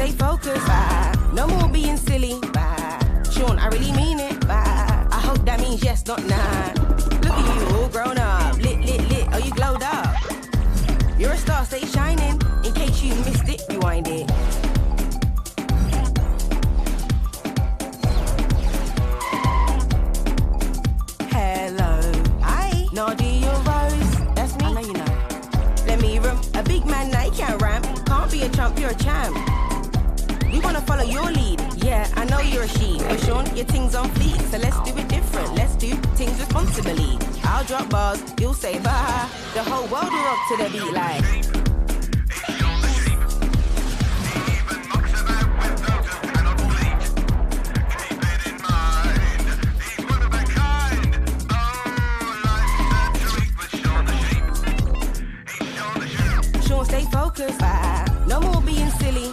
stay focused. No more being silly. Sean, I really mean it. I hope that means yes, not nah. Look at you, all grown up. Lit, lit, lit. Oh, you glowed up. You're a star, stay shining. In case you missed it, rewind it. Hello. Hi. Nadia Rose. That's me. I know you know. Let me room. A big man now, he can't ramp. Can't be a chump, you're a champ. We wanna follow your lead. Yeah, I know you're a she. But Sean, your thing's on fleek. So let's do it different. Let's do things responsibly. I'll drop bars, you'll say bah. The whole world will rock to the beat like. Sean, stay focused. No more being silly.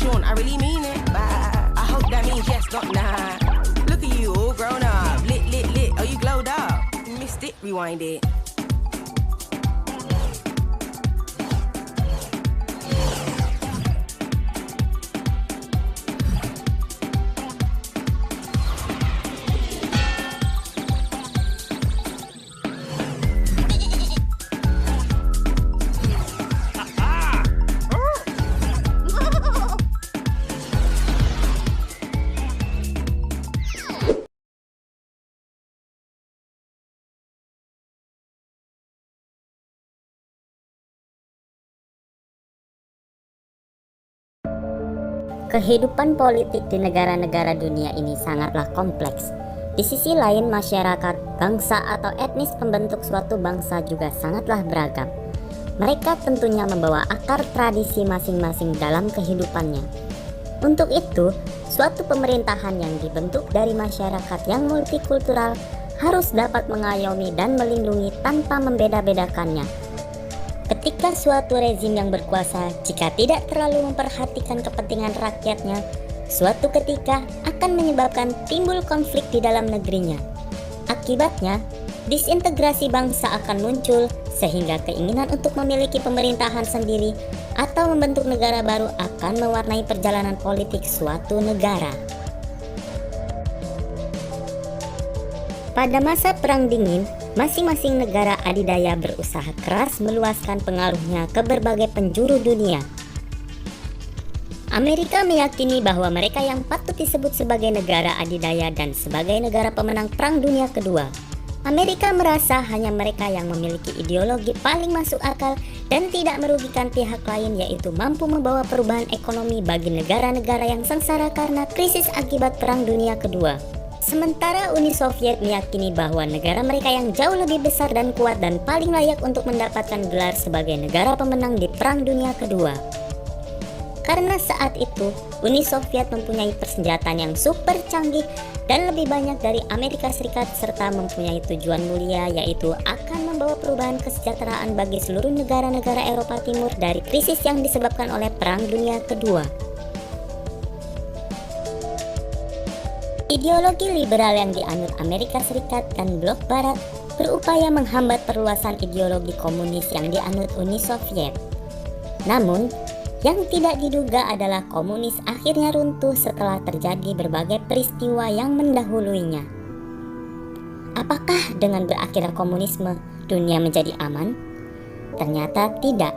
Sean, I really mean it. I hope that means yes, not nah. Look at you, all grown up. Lit, lit, lit. Oh, you glowed up. Missed it, rewind it. Kehidupan politik di negara-negara dunia ini sangatlah kompleks. Di sisi lain, masyarakat, bangsa atau etnis pembentuk suatu bangsa juga sangatlah beragam. Mereka tentunya membawa akar tradisi masing-masing dalam kehidupannya. Untuk itu, suatu pemerintahan yang dibentuk dari masyarakat yang multikultural harus dapat mengayomi dan melindungi tanpa membeda-bedakannya. Ketika suatu rezim yang berkuasa jika tidak terlalu memperhatikan kepentingan rakyatnya, suatu ketika akan menyebabkan timbul konflik di dalam negerinya. Akibatnya, disintegrasi bangsa akan muncul sehingga keinginan untuk memiliki pemerintahan sendiri atau membentuk negara baru akan mewarnai perjalanan politik suatu negara. Pada masa Perang Dingin, masing-masing negara adidaya berusaha keras meluaskan pengaruhnya ke berbagai penjuru dunia. Amerika meyakini bahwa mereka yang patut disebut sebagai negara adidaya dan sebagai negara pemenang Perang Dunia Kedua. Amerika merasa hanya mereka yang memiliki ideologi paling masuk akal dan tidak merugikan pihak lain, yaitu mampu membawa perubahan ekonomi bagi negara-negara yang sengsara karena krisis akibat Perang Dunia Kedua. Sementara Uni Soviet meyakini bahwa negara mereka yang jauh lebih besar dan kuat dan paling layak untuk mendapatkan gelar sebagai negara pemenang di Perang Dunia Kedua. Karena saat itu, Uni Soviet mempunyai persenjataan yang super canggih dan lebih banyak dari Amerika Serikat serta mempunyai tujuan mulia, yaitu akan membawa perubahan kesejahteraan bagi seluruh negara-negara Eropa Timur dari krisis yang disebabkan oleh Perang Dunia Kedua. Ideologi liberal yang dianut Amerika Serikat dan Blok Barat berupaya menghambat perluasan ideologi komunis yang dianut Uni Soviet. Namun, yang tidak diduga adalah komunis akhirnya runtuh setelah terjadi berbagai peristiwa yang mendahuluinya. Apakah dengan berakhirnya komunisme, dunia menjadi aman? Ternyata tidak.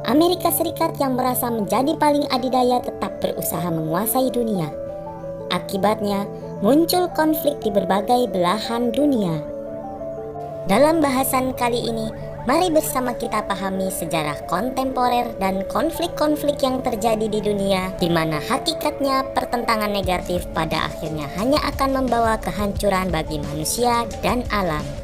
Amerika Serikat yang merasa menjadi paling adidaya tetap berusaha menguasai dunia. Akibatnya, muncul konflik di berbagai belahan dunia. Dalam bahasan kali ini, mari bersama kita pahami sejarah kontemporer dan konflik-konflik yang terjadi di dunia, di mana hakikatnya pertentangan negatif pada akhirnya hanya akan membawa kehancuran bagi manusia dan alam.